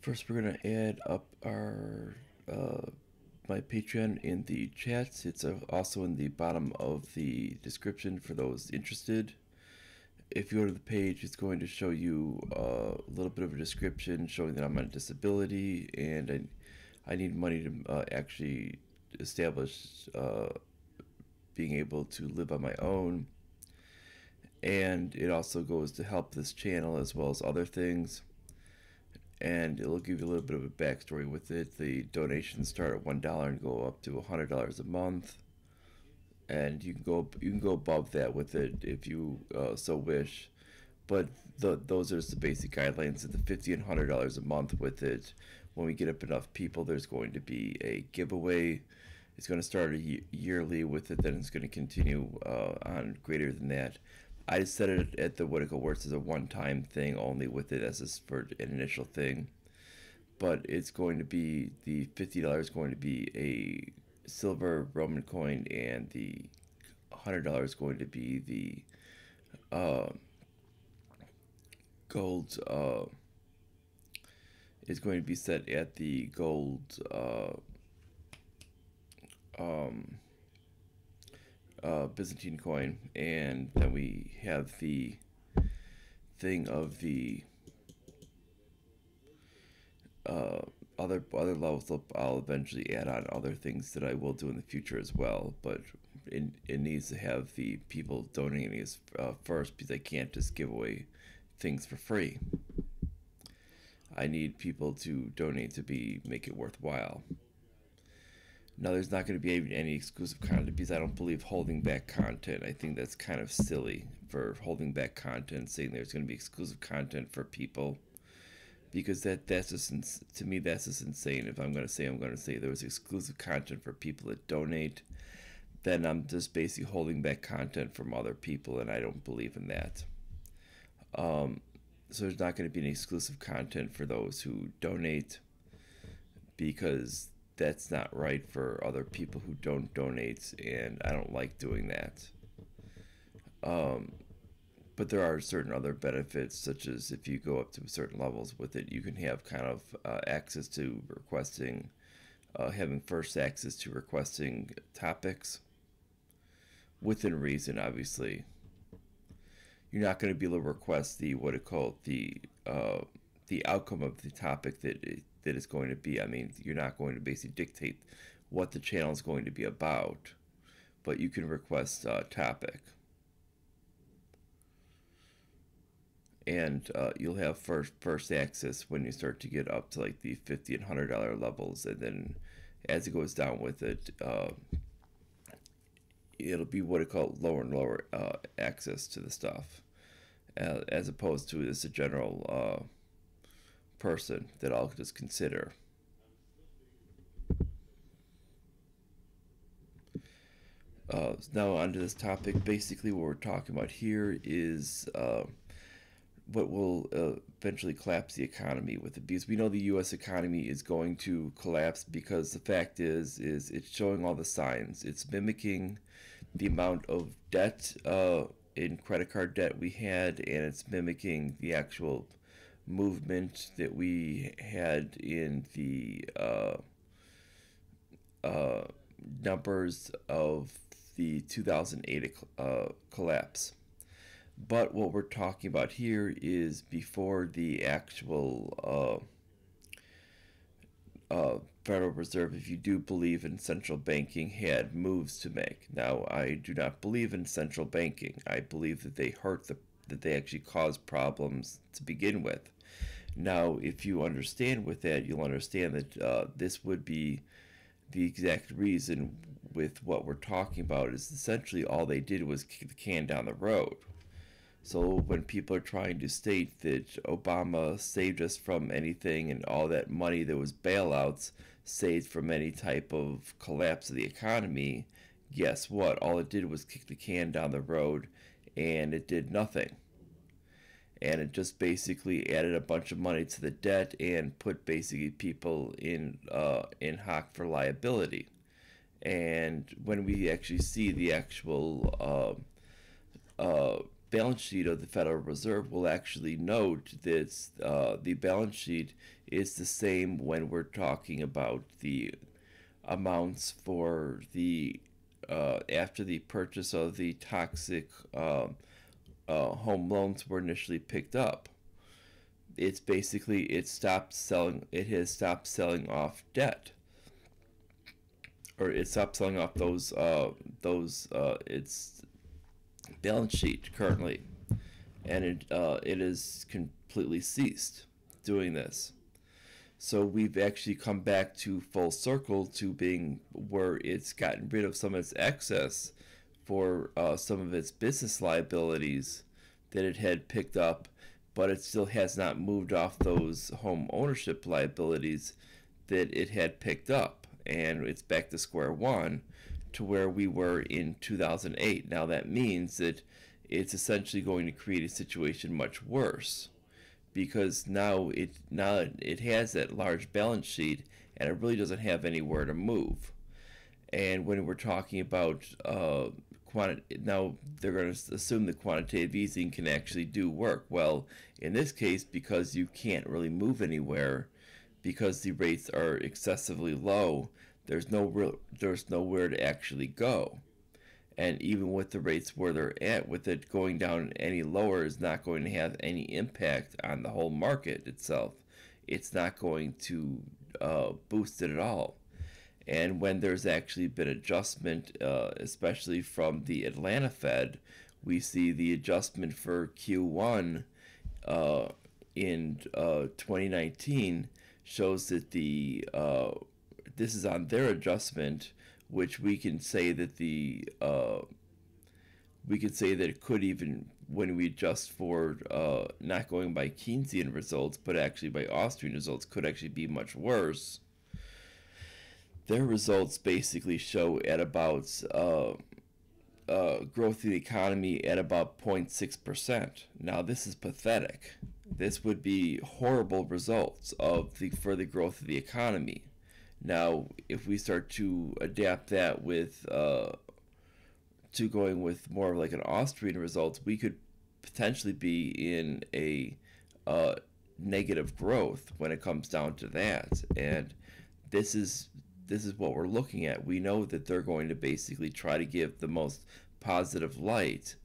First, we're gonna add up our my Patreon in the chats. It's also in the bottom of the description for those interested. If you go to the page, it's going to show you a little bit of a description showing that I'm on disability and I need money to actually establish being able to live on my own. And it also goes to help this channel as well as other things. And it'll give you a little bit of a backstory with it. The donations start at $1 and go up to $100 a month, and you can go above that with it if you so wish. But those are just the basic guidelines. At the $50 and $100 a month with it, when we get up enough people, there's going to be a giveaway. It's going to start yearly with it, then it's going to continue on greater than that. I just set it at the what it works as a one-time thing only with it as for an initial thing. But it's going to be the $50 is going to be a silver Roman coin, and the $100 is going to be the gold. Is going to be set at the gold. Byzantine coin, and then we have the thing of the other levels. I'll eventually add on other things that I will do in the future as well, but it needs to have the people donating us first, because I can't just give away things for free. I need people to donate to make it worthwhile. Now, there's not going to be any exclusive content because I don't believe holding back content. I think that's kind of silly for holding back content, saying there's going to be exclusive content for people, because that's just, to me, that's just insane. If I'm going to say there was exclusive content for people that donate, then I'm just basically holding back content from other people, and I don't believe in that. So there's not going to be any exclusive content for those who donate, because that's not right for other people who don't donate, and I don't like doing that. But there are certain other benefits, such as if you go up to certain levels with it, you can have kind of access to requesting, having first access to requesting topics within reason. Obviously, you're not going to be able to request the outcome of the topic that is going to be. I mean, you're not going to basically dictate what the channel is going to be about, but you can request a topic. And you'll have first access when you start to get up to like the $50 and $100 levels, and then as it goes down with it, it'll be lower and lower access to the stuff, as opposed to this a general person that I'll just consider. Now onto this topic. Basically, what we're talking about here is what will eventually collapse the economy with it, because we know the U.S. economy is going to collapse, because the fact is it's showing all the signs. It's mimicking the amount of debt in credit card debt we had, and it's mimicking the actual movement that we had in the numbers of the 2008 collapse. But what we're talking about here is before the actual Federal Reserve, if you do believe in central banking, had moves to make. Now, I do not believe in central banking. I believe that they actually cause problems to begin with. Now, if you understand with that, you'll understand that this would be the exact reason with what we're talking about. Is essentially all they did was kick the can down the road. So when people are trying to state that Obama saved us from anything, and all that money that was bailouts saved from any type of collapse of the economy, guess what? All it did was kick the can down the road, and it did nothing. And it just basically added a bunch of money to the debt and put basically people in hock for liability. And when we actually see the actual balance sheet of the Federal Reserve, will actually note that the balance sheet It's the same when we're talking about the amounts for the after the purchase of the toxic home loans were initially picked up. It's basically it stopped selling. It has stopped selling off debt, or it stopped selling off those its balance sheet currently, and it is completely ceased doing this. So we've actually come back to full circle to being where it's gotten rid of some of its excess for some of its business liabilities that it had picked up, but it still has not moved off those home ownership liabilities that it had picked up. And it's back to square one to where we were in 2008. Now that means that it's essentially going to create a situation much worse, because now it has that large balance sheet and it really doesn't have anywhere to move. And when we're talking about now they're going to assume that quantitative easing can actually do work. Well, in this case, because you can't really move anywhere, because the rates are excessively low, there's nowhere to actually go. And even with the rates where they're at, with it going down any lower is not going to have any impact on the whole market itself. It's not going to boost it at all. And when there's actually been adjustment, especially from the Atlanta Fed, we see the adjustment for Q1 in 2019 shows that this is on their adjustment, which we can say that it could, even when we adjust for not going by Keynesian results but actually by Austrian results, could actually be much worse. Their results basically show at about growth of the economy at about 0.6%. Now this is pathetic. This would be horrible results for the growth of the economy. Now, if we start to adapt that with to going with more like an Austrian result, we could potentially be in a negative growth when it comes down to that. And this is what we're looking at. We know that they're going to basically try to give the most positive light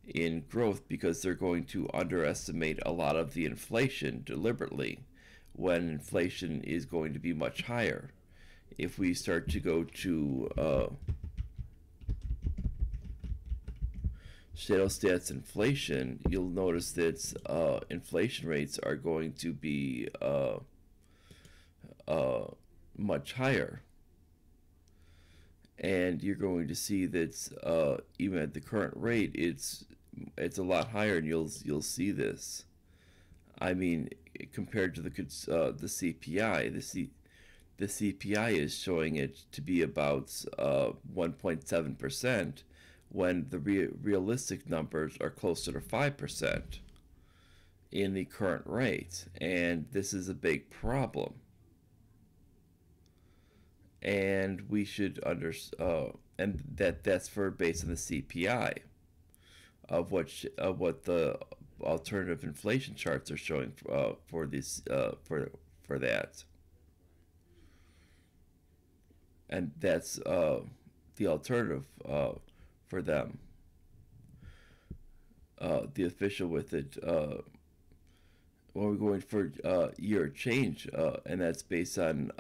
in growth because they're going to underestimate a lot of the inflation deliberately, when inflation is going to be much higher. If we start to go to shadow stats inflation, you'll notice that inflation rates are going to be much higher. And you're going to see that even at the current rate, it's a lot higher, and you'll see this. I mean, compared to the CPI, the CPI is showing it to be about 1.7%, when the realistic numbers are closer to 5% in the current rate, and this is a big problem. And we should and that's for based on the CPI of what the alternative inflation charts are showing for this for that, and that's the alternative for them. The official with it when we're going for year change, and that's based on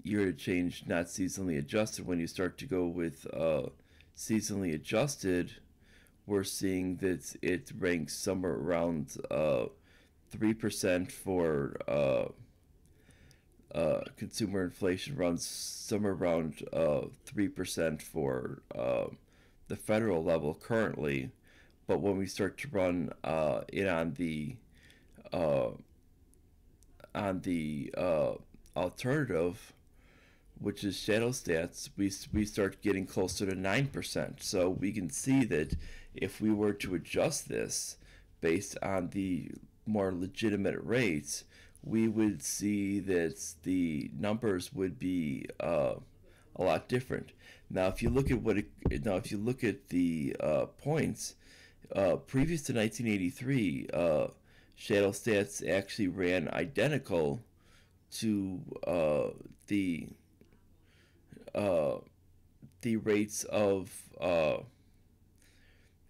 year to change, not seasonally adjusted. When you start to go with seasonally adjusted, we're seeing that it ranks somewhere around 3% for consumer inflation, runs somewhere around 3% for the federal level currently. But when we start to run it on the alternative, which is shadow stats, we start getting closer to 9%. So we can see that if we were to adjust this based on the more legitimate rates, we would see that the numbers would be a lot different. Now, if you look at the points previous to 1983, shadow stats actually ran identical to uh, the rates of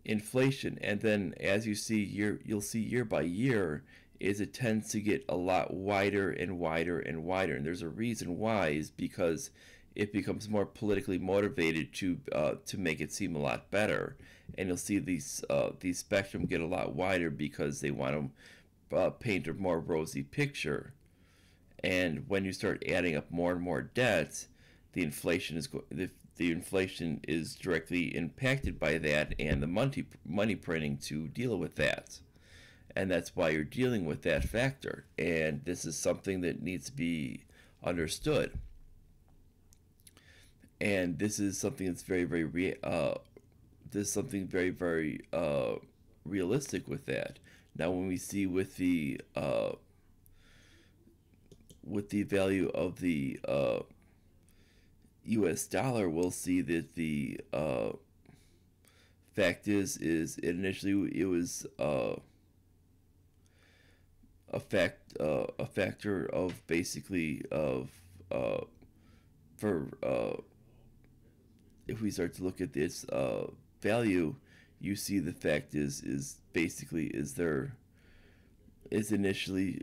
inflation. And then as you see you'll see year by year is it tends to get a lot wider and wider and wider. And there's a reason why, is because it becomes more politically motivated to make it seem a lot better. And you'll see these spectrum get a lot wider because they want to paint a more rosy picture. And when you start adding up more and more debts, the inflation is the inflation is directly impacted by that, and the money printing to deal with that. And that's why you're dealing with that factor. And this is something that needs to be understood. And this is something that's this is something very very realistic with that. Now, when we see with the value of the U.S. dollar, we'll see that the fact is initially it was a factor of basically of for if we start to look at this value, you see the fact is basically is initially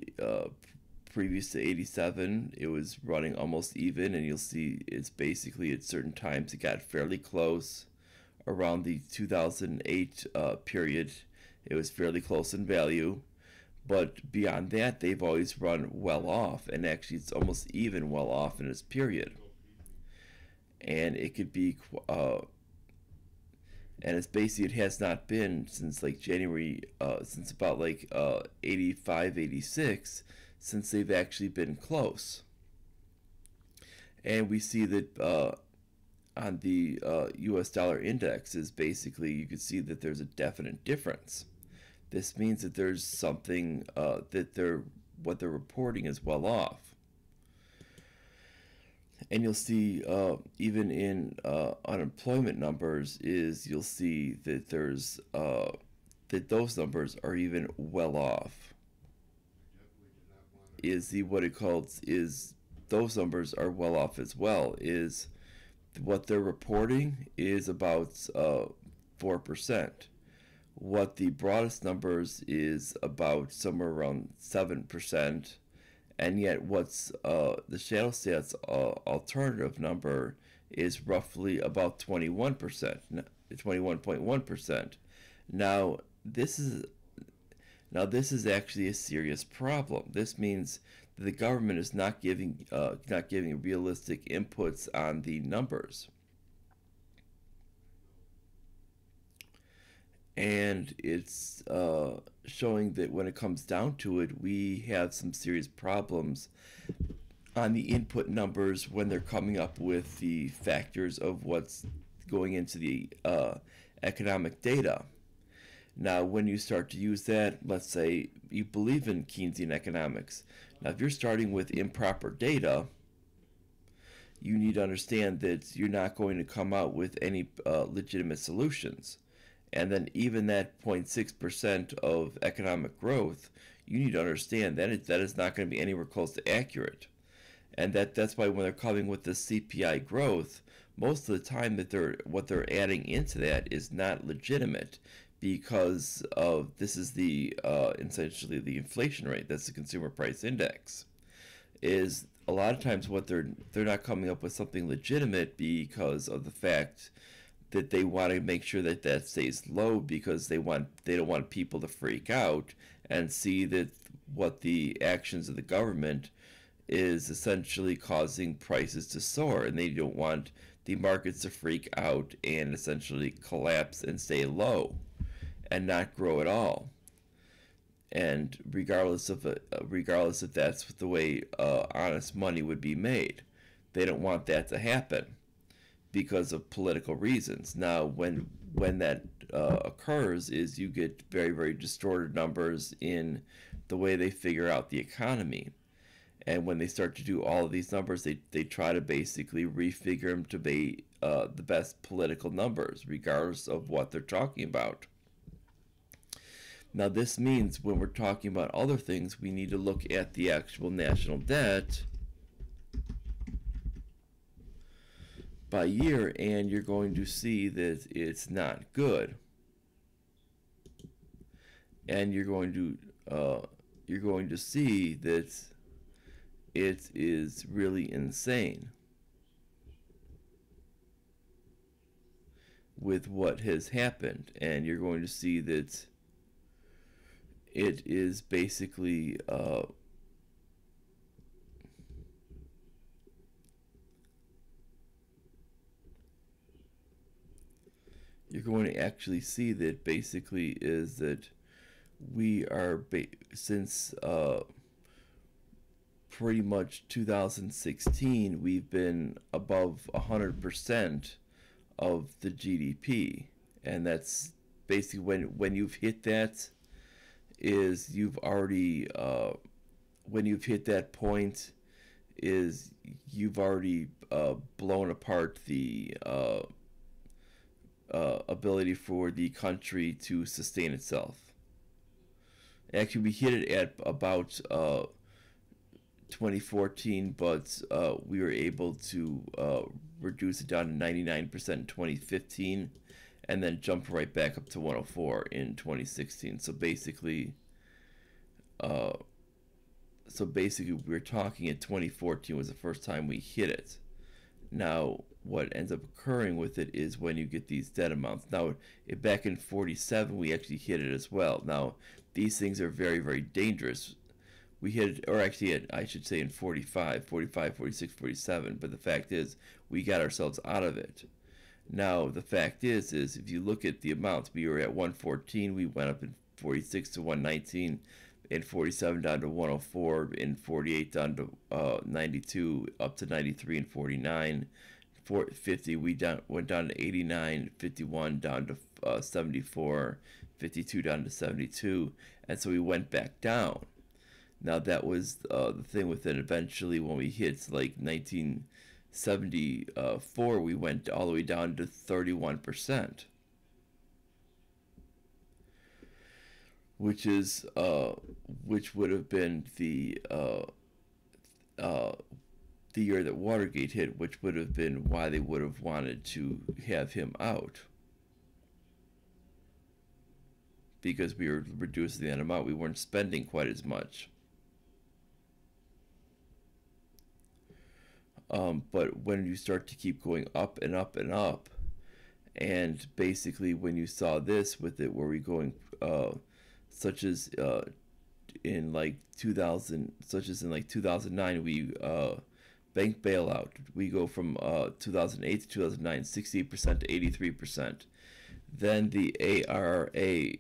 previous to 87 it was running almost even, and you'll see it's basically at certain times it got fairly close. Around the 2008 period it was fairly close in value, but beyond that they've always run well off, and actually it's almost even well off in this period. And it could be and it's basically it has not been since like January since about like 85 86 since they've actually been close. And we see that on the US dollar index is basically you can see that there's a definite difference. This means that there's something that what they're reporting is well off. And you'll see even in unemployment numbers is you'll see that there's that those numbers are even well off. Is the what it calls is those numbers are well off as well. Is what they're reporting is about 4%. What the broadest numbers is about somewhere around 7%. And yet what's the shadow stats alternative number is roughly about 21%, 21.1%. Now this is actually a serious problem. This means that the government is not giving realistic inputs on the numbers. And it's showing that when it comes down to it, we have some serious problems on the input numbers when they're coming up with the factors of what's going into the economic data. Now, when you start to use that, let's say you believe in Keynesian economics. Now, if you're starting with improper data, you need to understand that you're not going to come out with any legitimate solutions. And then even that 0.6% of economic growth, you need to understand that that is not going to be anywhere close to accurate. And that's why when they're coming with the CPI growth, most of the time that what they're adding into that is not legitimate, because of this is the essentially the inflation rate. That's the consumer price index. Is a lot of times what they're not coming up with something legitimate because of the fact that they want to make sure that that stays low, because they don't want people to freak out and see that what the actions of the government is essentially causing prices to soar, and they don't want the markets to freak out and essentially collapse and stay low and not grow at all. And regardless if that's the way honest money would be made, they don't want that to happen because of political reasons. Now, when that occurs, is you get very very distorted numbers in the way they figure out the economy. And when they start to do all of these numbers, they try to basically refigure them to be the best political numbers, regardless of what they're talking about. Now, this means when we're talking about other things, we need to look at the actual national debt by year, and you're going to see that it's not good. And you're going to see that it is really insane with what has happened, and you're going to see that it is basically you're going to actually see that basically is that we are since pretty much 2016 we've been above 100% of the GDP, and that's basically when you've hit that is you've already when you've hit that point is you've already blown apart the ability for the country to sustain itself. Actually, we hit it at about 2014, but we were able to reduce it down to 99% in 2015, and then jump right back up to 104 in 2016. So basically, we're talking at 2014 was the first time we hit it. Now, what ends up occurring with it is when you get these debt amounts. Now, back in 47, we actually hit it as well. Now, these things are very, very dangerous. We hit it, or actually, I should say in 45, 46, 47, but the fact is, we got ourselves out of it. Now, the fact is if you look at the amounts, we were at 114, we went up in 46 to 119, in 47 down to 104, in 48 down to 92, up to 93 and 49. 50 we went down to 89, 51 down to 74, 52 down to 72, and so we went back down. Now that was the thing with it. Eventually, when we hit like 1974, we went all the way down to 31%. Which would have been the year that Watergate hit, which would have been why they would have wanted to have him out, because we were reducing the amount. We weren't spending quite as much. But when you start to keep going up and up and up, and basically when you saw this with it, where we going such as in like 2009, we bank bailout. We go from 2008 to 2009, 68% to 83%. Then the ARRA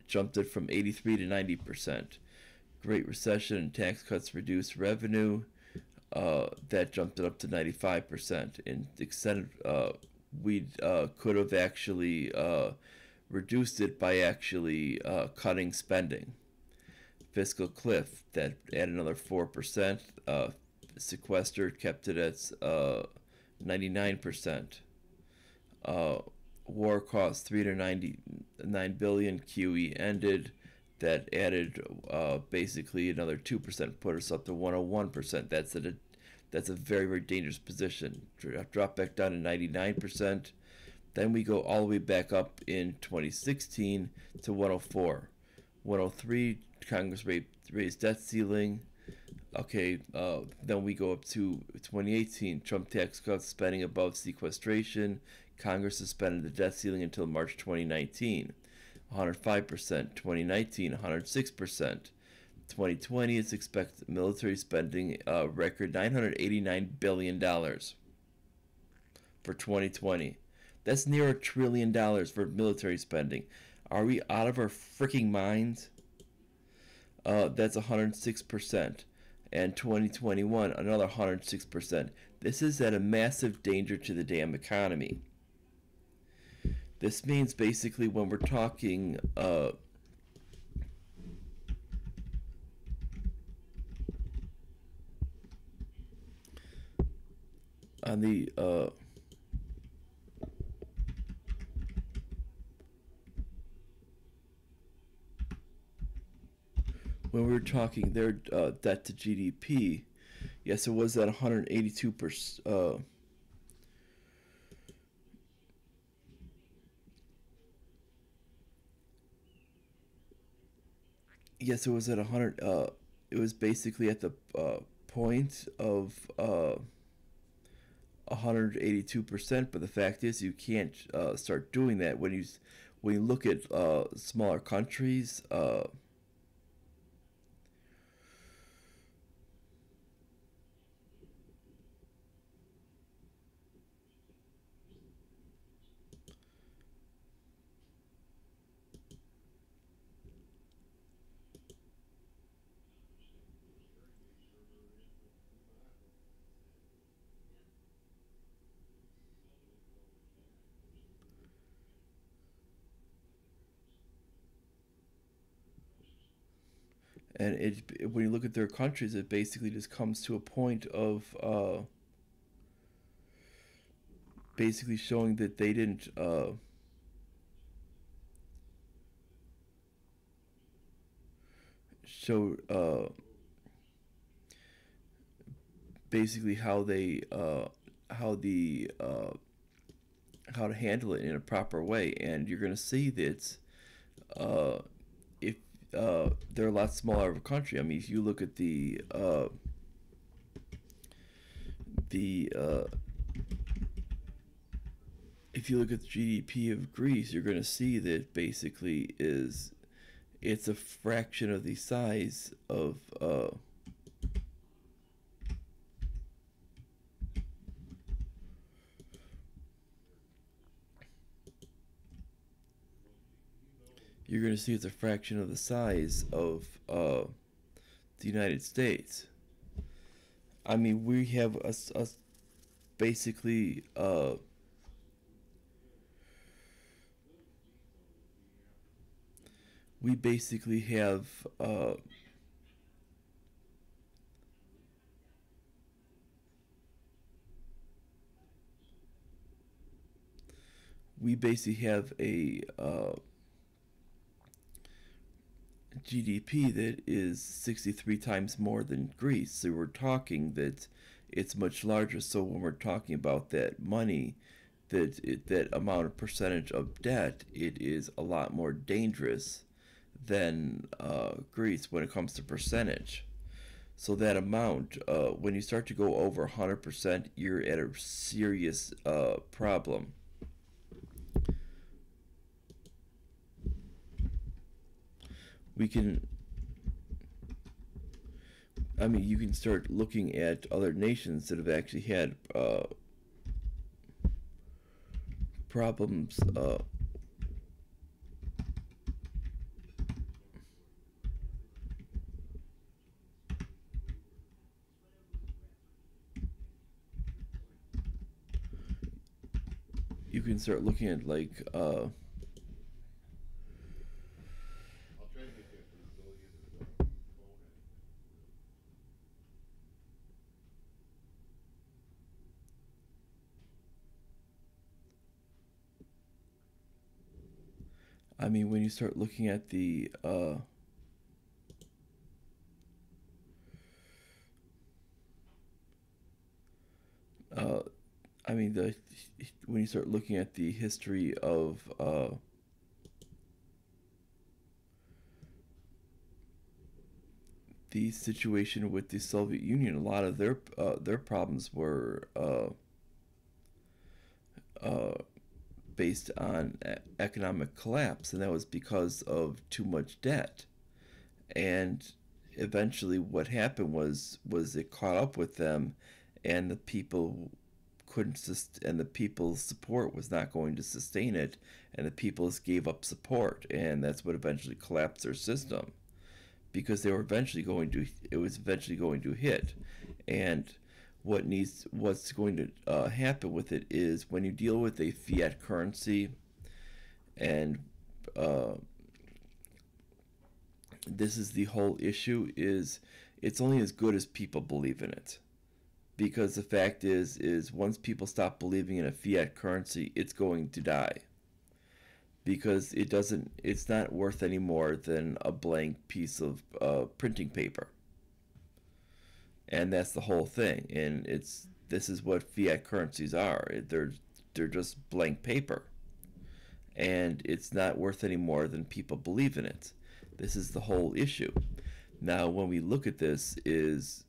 jumped it from 83 to 90%. Great Recession and tax cuts reduced revenue. That jumped it up to 95%. And extended, we could have actually reduced it by actually cutting spending. Fiscal cliff, that added another 4%. Sequester kept it at 99%. War cost $399 billion. QE ended. That added basically another 2%, put us up to 101%. That's a very, very dangerous position. Drop back down to 99%. Then we go all the way back up in 2016 to 104. 103, Congress raised debt ceiling. Okay, then we go up to 2018, Trump tax cuts, spending above sequestration. Congress suspended the debt ceiling until March 2019. 105%. 2019, 106%. 2020, it's expected military spending record $989 billion for 2020. That's near $1 trillion for military spending. Are we out of our freaking minds? That's 106%. And 2021, another 106%. This is at a massive danger to the damn economy. This means basically when we're talking on the talking their debt to GDP, yes, it was at 182%. Yes, it was at 100. It was basically at the point of 182%. But the fact is, you can't start doing that when you look at smaller countries. And when you look at their countries, it basically just comes to a point of basically showing that they didn't show basically how the how to handle it in a proper way. And you're going to see that uh, if they're a lot smaller of a country. I mean, if you look at the if you look at the GDP of Greece, you're going to see that basically is it's a fraction of the size of you're going to see it's a fraction of the size of the United States. I mean, we have a basically we basically have we basically have a GDP that is 63 times more than Greece. So we're talking that it's much larger. So when we're talking about that money, that amount of percentage of debt, it is a lot more dangerous than Greece when it comes to percentage. So that amount, when you start to go over 100%, you're at a serious problem. We can, I mean, you can start looking at other nations that have actually had problems. You can start looking at like I mean, when you start looking at the uh, I mean, the when you start looking at the history of the situation with the Soviet Union, a lot of their problems were uh, based on economic collapse, and that was because of too much debt. And eventually, what happened was it caught up with them, and the people couldn't and the people's support was not going to sustain it, and the people gave up support, and that's what eventually collapsed their system because they were eventually going to it was eventually going to hit. And what's going to happen with it is when you deal with a fiat currency, and uh, this is the whole issue, is it's only as good as people believe in it. Because the fact is once people stop believing in a fiat currency, it's going to die. because it's not worth any more than a blank piece of printing paper. And that's the whole thing. And this is what fiat currencies are. They're just blank paper, and it's not worth any more than people believe in it. This is the whole issue. Now, when we look at this, it's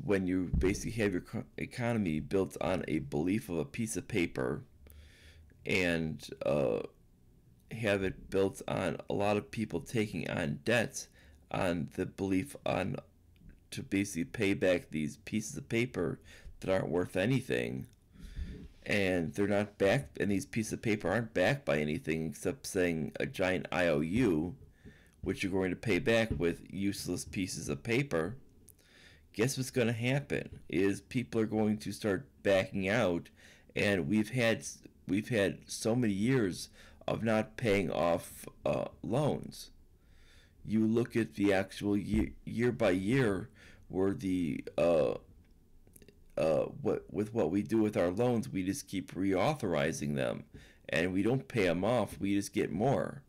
when you basically have your economy built on a belief of a piece of paper, and have it built on a lot of people taking on debts on the belief on to basically pay back these pieces of paper that aren't worth anything, and they're not backed, and these pieces of paper aren't backed by anything except saying a giant IOU, which you're going to pay back with useless pieces of paper. Guess what's going to happen is people are going to start backing out, and we've had so many years of not paying off loans. You look at the actual year by year where the what we do with our loans, we just keep reauthorizing them, and we don't pay them off. We just get more,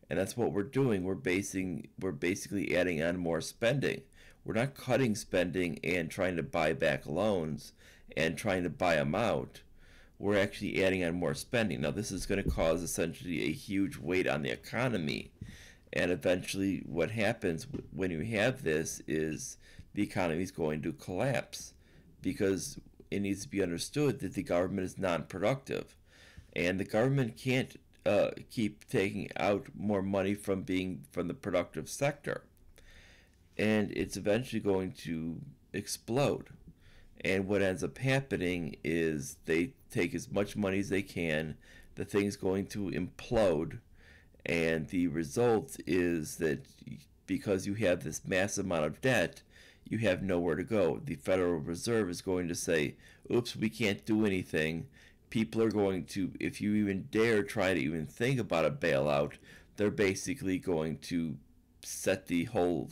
and that's what we're doing. We're basically adding on more spending. We're not cutting spending and trying to buy back loans and trying to buy them out. We're actually adding on more spending. Now, this is going to cause essentially a huge weight on the economy. And eventually what happens when you have this is the economy is going to collapse, because it needs to be understood that the government is non-productive. And the government can't keep taking out more money from the productive sector. And it's eventually going to explode. And what ends up happening is they take as much money as they can, the thing's going to implode, and the result is that because you have this massive amount of debt, you have nowhere to go. The Federal Reserve is going to say, oops, we can't do anything. People are going to, if you even dare try to even think about a bailout, they're basically going to set the whole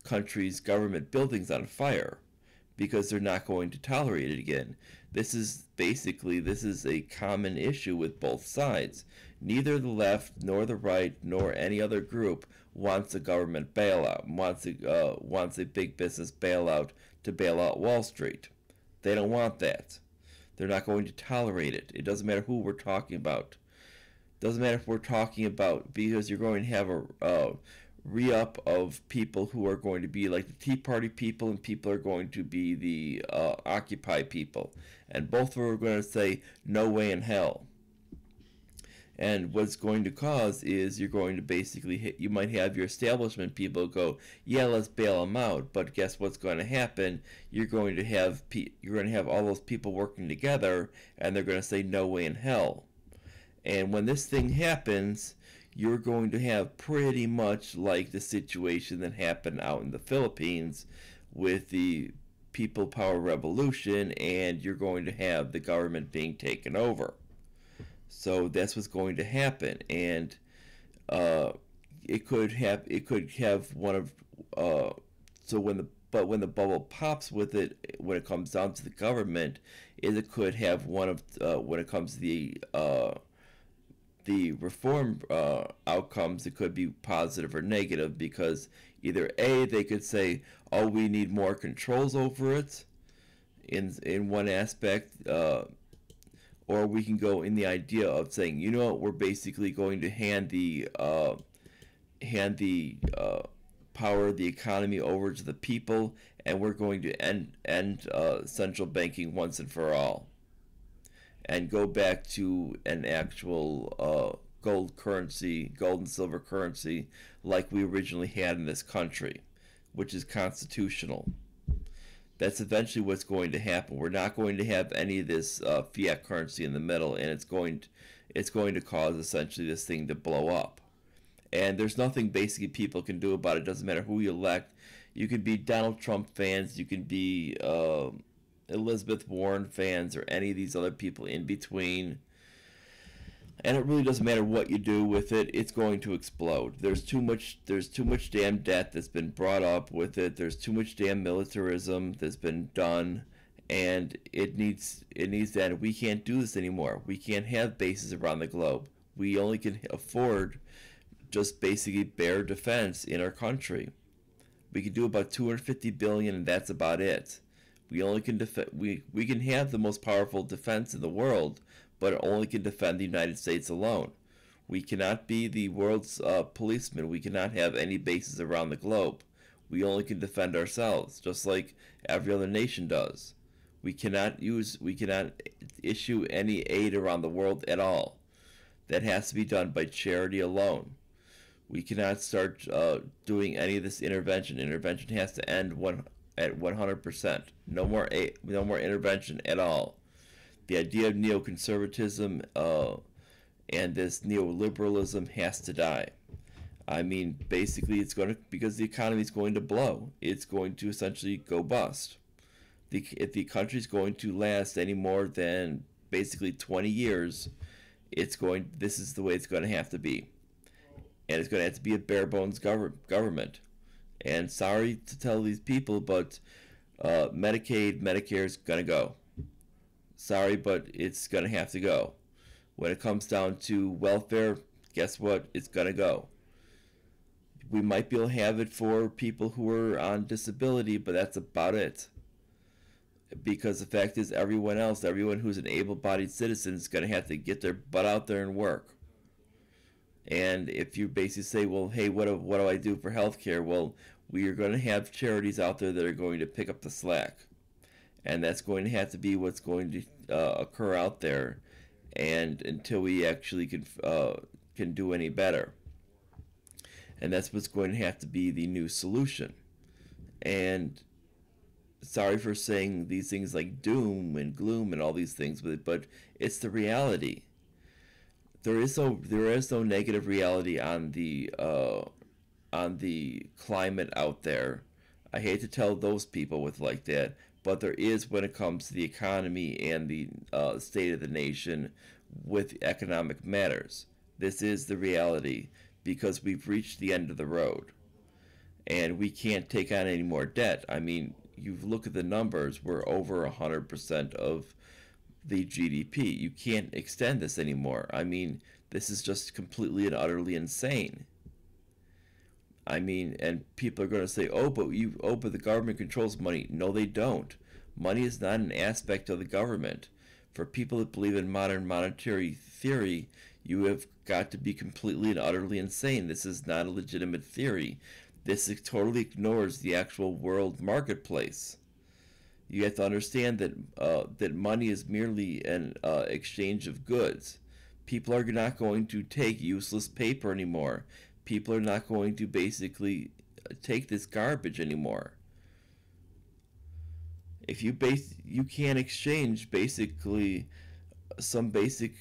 country's government buildings on fire, because they're not going to tolerate it again. This is a common issue with both sides. Neither the left nor the right nor any other group wants a government bailout, wants a big business bailout to bail out Wall Street. They don't want that. They're not going to tolerate it. It doesn't matter who we're talking about. It doesn't matter if we're talking about, because you're going to have a re-up of people who are going to be like the Tea Party people, and people are going to be the Occupy people, and both of them are going to say no way in hell. And what's going to cause is you're going to basically you might have your establishment people go, yeah, let's bail them out, but guess what's going to happen? You're going to have all those people working together, and they're going to say no way in hell. And when this thing happens, you're going to have pretty much like the situation that happened out in the Philippines with the People Power Revolution, and you're going to have the government being taken over. So that's what's going to happen, and it could have one of so when the bubble pops with it, when it comes down to the government, it could have one of when it comes to the reform outcomes, it could be positive or negative, because either A, they could say, oh, we need more controls over it in one aspect, or we can go in the idea of saying, you know what, we're basically going to hand the power of the economy over to the people, and we're going to end central banking once and for all, and go back to an actual gold and silver currency like we originally had in this country, which is constitutional. That's eventually what's going to happen. We're not going to have any of this fiat currency in the middle, and it's going to cause essentially this thing to blow up. And there's nothing basically people can do about it. It doesn't matter who you elect. You can be Donald Trump fans, you can be Elizabeth Warren fans, or any of these other people in between, and it really doesn't matter what you do with it. It's going to explode. There's too much damn debt that's been brought up with it. There's too much damn militarism that's been done, and it needs that. We can't do this anymore. We can't have bases around the globe. We only can afford just basically bare defense in our country. We can do about 250 billion, and that's about it. We only can we can have the most powerful defense in the world, but it only can defend the United States alone. We cannot be the world's policeman. We cannot have any bases around the globe. We only can defend ourselves, just like every other nation does. We cannot issue any aid around the world at all. That has to be done by charity alone. We cannot start doing any of this intervention. Intervention has to end at 100%. No more intervention at all. The idea of neoconservatism and this neoliberalism has to die. I mean, basically, it's going to, because the economy is going to blow. It's going to essentially go bust. If the country's going to last any more than basically 20 years, this is the way it's going to have to be. And it's going to have to be a bare bones government. And sorry to tell these people, but Medicare is going to go. Sorry, but it's going to have to go. When it comes down to welfare, guess what? It's going to go. We might be able to have it for people who are on disability, but that's about it. Because the fact is, everyone who's an able-bodied citizen is going to have to get their butt out there and work. And if you basically say, well, hey, what do I do for healthcare? Well, we are going to have charities out there that are going to pick up the slack. And that's going to have to be what's going to occur out there, and until we actually can do any better. And that's what's going to have to be the new solution. And sorry for saying these things like doom and gloom and all these things, but it's the reality. There is no negative reality on the climate out there. I hate to tell those people with like that, but there is when it comes to the economy and the state of the nation with economic matters. This is the reality, because we've reached the end of the road, and we can't take on any more debt. I mean, you look at the numbers, we're over 100% of the GDP. You can't extend this anymore. I mean, this is just completely and utterly insane. I mean, and people are going to say, but the government controls money. No, they don't. Money is not an aspect of the government. For people that believe in modern monetary theory, you have got to be completely and utterly insane. This is not a legitimate theory. This totally ignores the actual world marketplace. You have to understand that money is merely an exchange of goods. People are not going to take useless paper anymore. People are not going to basically take this garbage anymore. If you can't exchange basically some basic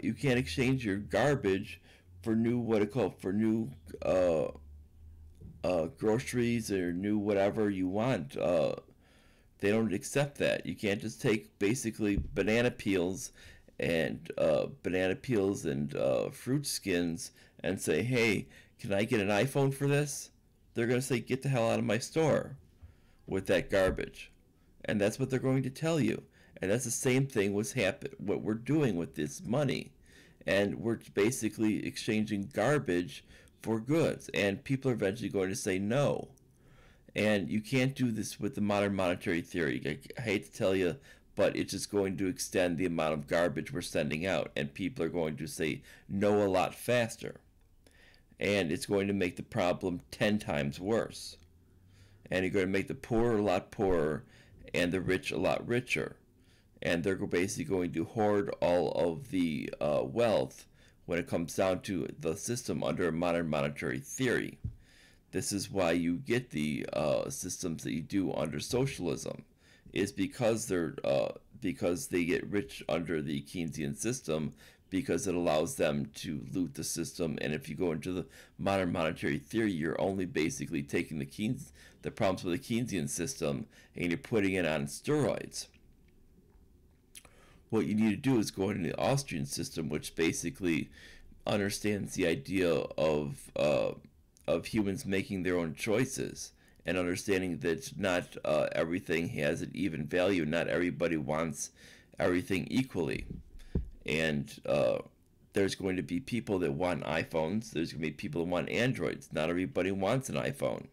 you can't exchange your garbage for new groceries or new whatever you want. They don't accept that. You can't just take basically banana peels and fruit skins and say, hey, can I get an iPhone for this? They're going to say, get the hell out of my store with that garbage. And that's what they're going to tell you. And that's the same thing what we're doing with this money. And we're basically exchanging garbage for goods. And people are eventually going to say no. And you can't do this with the modern monetary theory. I hate to tell you, but it's just going to extend the amount of garbage we're sending out. And people are going to say no a lot faster. And it's going to make the problem 10 times worse. And you're going to make the poor a lot poorer and the rich a lot richer. And they're basically going to hoard all of the wealth when it comes down to the system under a modern monetary theory. This is why you get the systems that you do under socialism, is because they get rich under the Keynesian system, because it allows them to loot the system. And if you go into the modern monetary theory, you're only basically taking the problems with the Keynesian system and you're putting it on steroids. What you need to do is go into the Austrian system, which basically understands the idea of humans making their own choices and understanding that not everything has an even value. Not everybody wants everything equally. And there's going to be people that want iPhones. There's going to be people that want Androids. Not everybody wants an iPhone.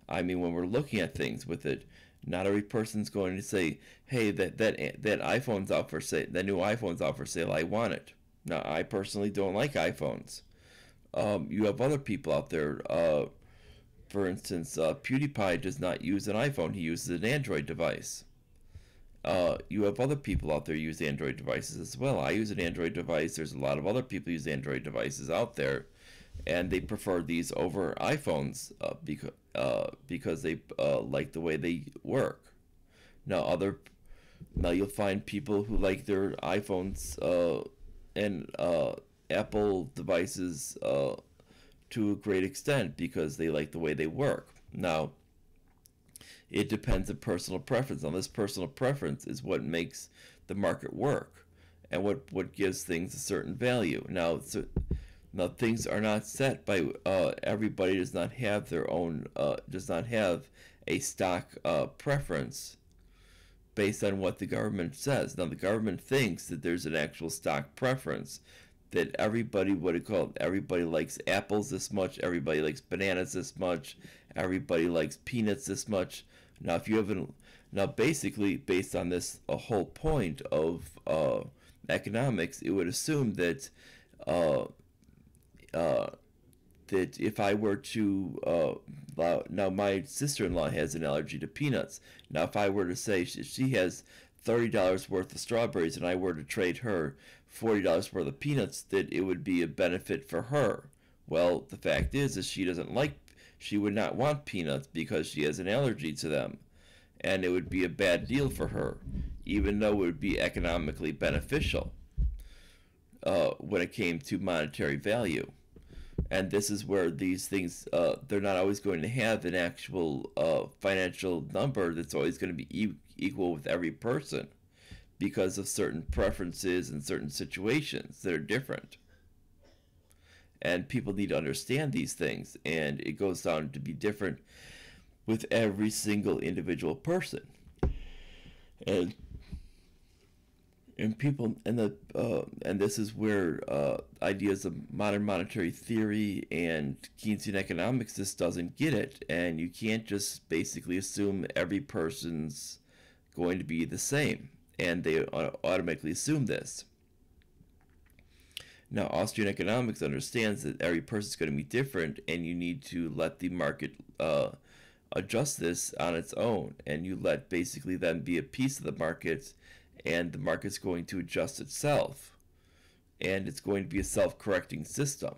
I mean, when we're looking at things with it, not every person's going to say, "Hey, that iPhone's out for sale. That new iPhone's out for sale. I want it." Now, I personally don't like iPhones. You have other people out there. For instance, PewDiePie does not use an iPhone. He uses an Android device. You have other people out there who use Android devices as well. I use an Android device. There's a lot of other people who use Android devices out there, and they prefer these over iPhones because they like the way they work. Now, now you'll find people who like their iPhones and Apple devices to a great extent because they like the way they work. Now, it depends on personal preference. Now, this personal preference is what makes the market work and what gives things a certain value. Now things are not set by everybody does not have their own does not have a stock preference based on what the government says. Now the government thinks that there's an actual stock preference, that everybody, what it called, everybody likes apples this much, everybody likes bananas this much, everybody likes peanuts this much. Now if you haven't, now basically based on this a whole point of economics, it would assume that that if I were to now my sister-in-law has an allergy to peanuts. Now if I were to say she has $30 worth of strawberries and I were to trade her $40 worth of peanuts, that it would be a benefit for her. Well, the fact is she would not want peanuts because she has an allergy to them, and it would be a bad deal for her, even though it would be economically beneficial when it came to monetary value. And this is where these things, they're not always going to have an actual financial number that's always going to be equal with every person because of certain preferences and certain situations that are different. And people need to understand these things, and it goes down to be different with every single individual person. And people and this is where ideas of modern monetary theory and Keynesian economics just doesn't get it, and you can't just basically assume every person's going to be the same, and they automatically assume this. Now, Austrian economics understands that every person's going to be different, and you need to let the market adjust this on its own, and you let basically them be a piece of the market, and the market's going to adjust itself, and it's going to be a self-correcting system.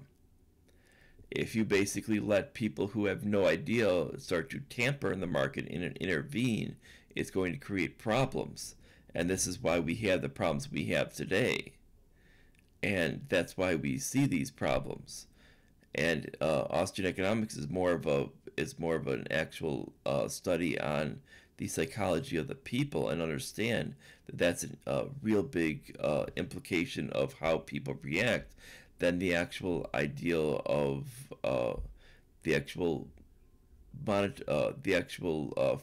If you basically let people who have no idea start to tamper in the market and intervene, it's going to create problems, and this is why we have the problems we have today. And that's why we see these problems. And Austrian economics is more of an actual study on the psychology of the people, and understand that that's a real big implication of how people react than the actual ideal of the actual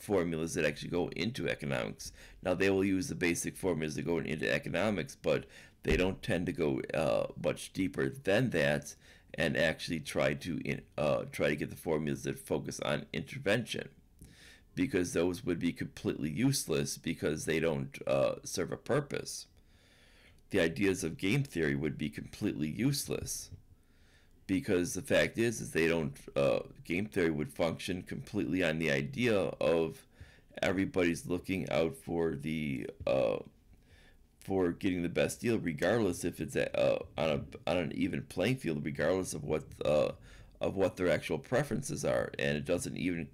formulas that actually go into economics. Now they will use the basic formulas that go into economics, but they don't tend to go much deeper than that, and actually try to get the formulas that focus on intervention, because those would be completely useless because they don't serve a purpose. The ideas of game theory would be completely useless, because the fact is they don't. Game theory would function completely on the idea of everybody's looking out for for getting the best deal, regardless if it's on an even playing field, regardless of what their actual preferences are, and it doesn't even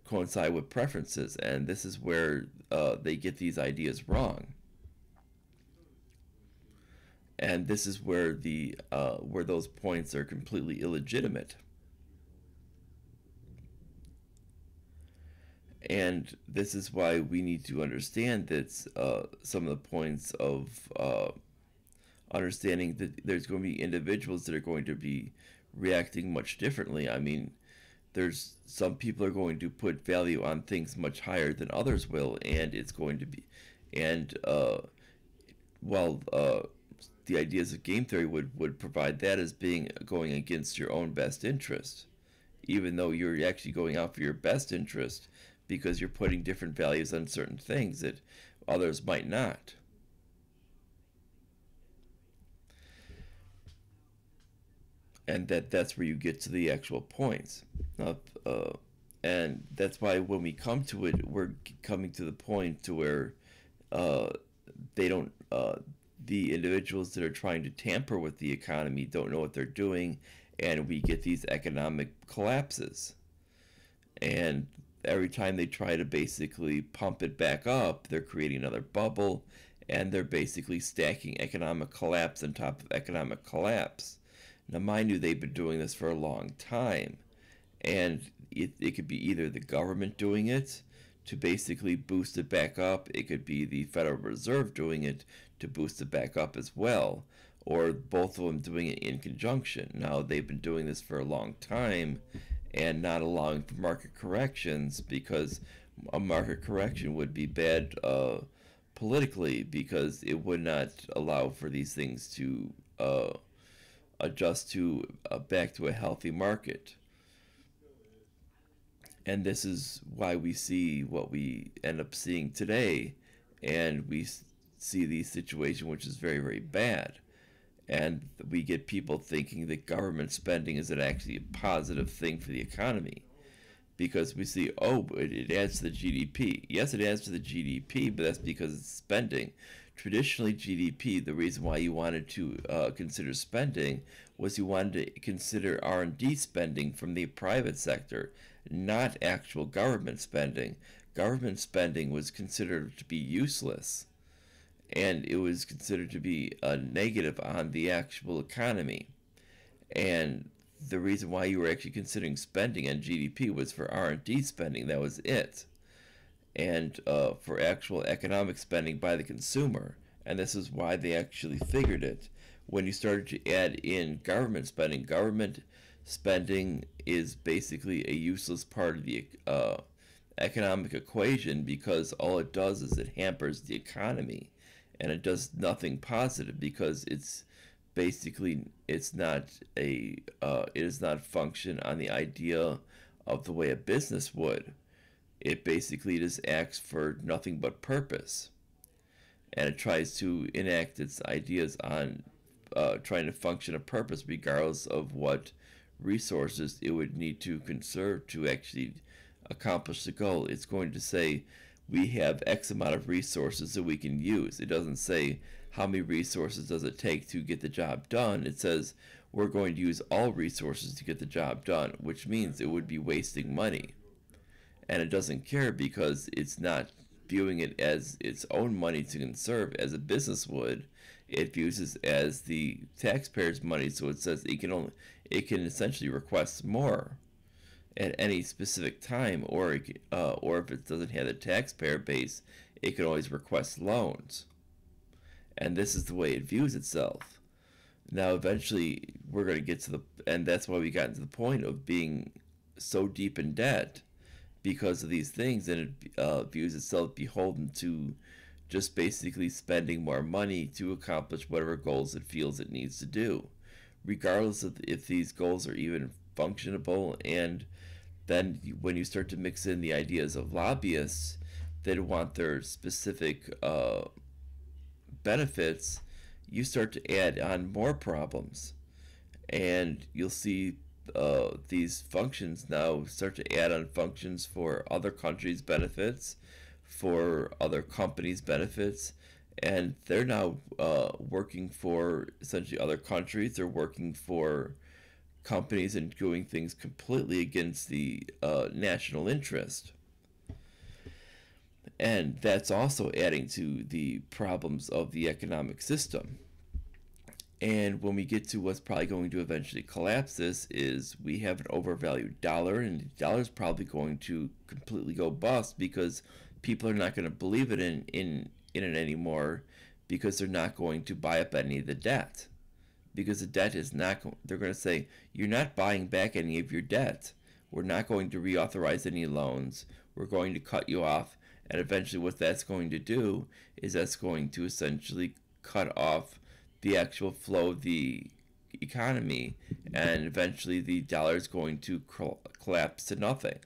coincide with preferences, and this is where they get these ideas wrong. And this is where where those points are completely illegitimate. And this is why we need to understand that some of the points of understanding that there's going to be individuals that are going to be reacting much differently. I mean, there's some people are going to put value on things much higher than others will, and it's going to be, and well, the ideas of game theory would provide that as being going against your own best interest, even though you're actually going out for your best interest because you're putting different values on certain things that others might not. And that's where you get to the actual points. Uh, and that's why when we come to it, we're coming to the point to where uh, they don't the individuals that are trying to tamper with the economy don't know what they're doing, and we get these economic collapses. And every time they try to basically pump it back up, they're creating another bubble, and they're basically stacking economic collapse on top of economic collapse. Now, mind you, they've been doing this for a long time, and it could be either the government doing it to basically boost it back up, it could be the Federal Reserve doing it to boost it back up as well, or both of them doing it in conjunction. Now, they've been doing this for a long time and not allowing for market corrections, because a market correction would be bad politically, because it would not allow for these things to adjust to back to a healthy market. And this is why we see what we end up seeing today, and we see the situation which is very, very bad. And we get people thinking that government spending is actually a positive thing for the economy, because we see, oh, but it adds to the GDP. Yes, it adds to the GDP, but that's because it's spending. Traditionally, GDP, the reason why you wanted to consider spending was you wanted to consider R&D spending from the private sector, not actual government spending. Government spending was considered to be useless, and it was considered to be a negative on the actual economy. And the reason why you were actually considering spending on GDP was for R&D spending. That was it. And for actual economic spending by the consumer. And this is why they actually figured it. When you started to add in government spending is basically a useless part of the economic equation, because all it does is it hampers the economy, and it does nothing positive, because it's basically it does not function on the idea of the way a business would. It basically just acts for nothing but purpose, and it tries to enact its ideas on trying to function a purpose regardless of what resources it would need to conserve to actually accomplish the goal. It's going to say we have X amount of resources that we can use. It doesn't say how many resources does it take to get the job done. It says we're going to use all resources to get the job done, which means it would be wasting money. And it doesn't care, because it's not viewing it as its own money to conserve as a business would. It views it as the taxpayers' money, so it says it can essentially request more at any specific time, or if it doesn't have the taxpayer base, it can always request loans. And this is the way it views itself. Now, eventually, we're going to get to and that's why we got to the point of being so deep in debt, because of these things, and it views itself beholden to just basically spending more money to accomplish whatever goals it feels it needs to do, regardless of if these goals are even functionable. And then when you start to mix in the ideas of lobbyists that want their specific benefits, you start to add on more problems. And you'll see these functions now start to add on functions for other countries' benefits, for other companies' benefits, and they're now working for essentially other countries. They're working for companies and doing things completely against the national interest. And that's also adding to the problems of the economic system. And when we get to what's probably going to eventually collapse this, is we have an overvalued dollar, and the dollar is probably going to completely go bust, because people are not going to believe it in it anymore, because they're not going to buy up any of the debt, because the debt is not they're going to say, you're not buying back any of your debt. We're not going to reauthorize any loans. We're going to cut you off. And eventually what that's going to do is that's going to essentially cut off the actual flow of the economy, and eventually the dollar is going to collapse to nothing.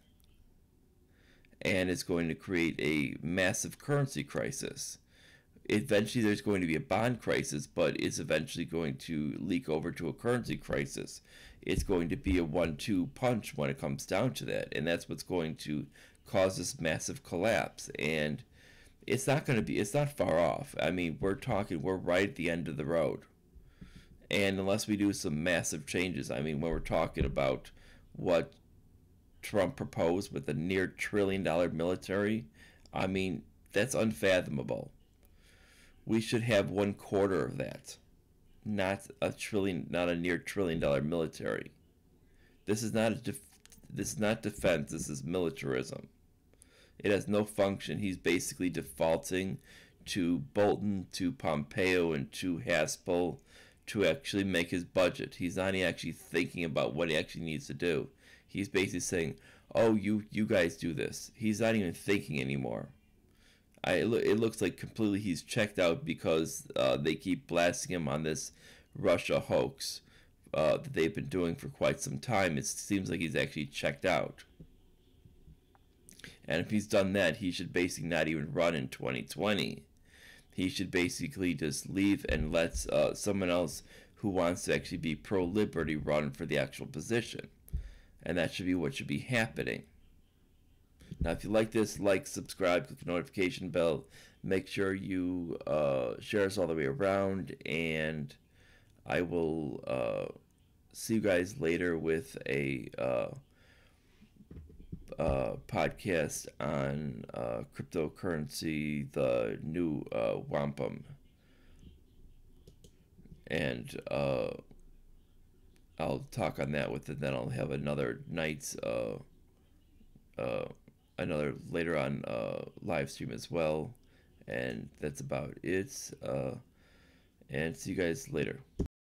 And it's going to create a massive currency crisis. Eventually there's going to be a bond crisis, but it's eventually going to leak over to a currency crisis. It's going to be a 1-2 punch when it comes down to that, and that's what's going to cause this massive collapse. And it's not far off. I mean, we're right at the end of the road. And unless we do some massive changes, I mean, when we're talking about what Trump proposed with a near $1 trillion military, I mean, that's unfathomable. We should have 1/4 of that, not a near $1 trillion military. This is not this is not defense. This is militarism. It has no function. He's basically defaulting to Bolton, to Pompeo, and to Haspel to actually make his budget. He's not actually thinking about what he actually needs to do. He's basically saying, "Oh, you guys do this." He's not even thinking anymore. It looks like completely he's checked out because they keep blasting him on this Russia hoax that they've been doing for quite some time. It seems like he's actually checked out. And if he's done that, he should basically not even run in 2020. He should basically just leave and let someone else who wants to actually be pro-liberty run for the actual position. And that should be what should be happening. Now, if you like this, like, subscribe, click the notification bell. Make sure you share us all the way around. And I will see you guys later with a podcast on cryptocurrency, the new wampum. And I'll talk on that with it. Then I'll have another night's another later on live stream as well. And that's about it. And see you guys later.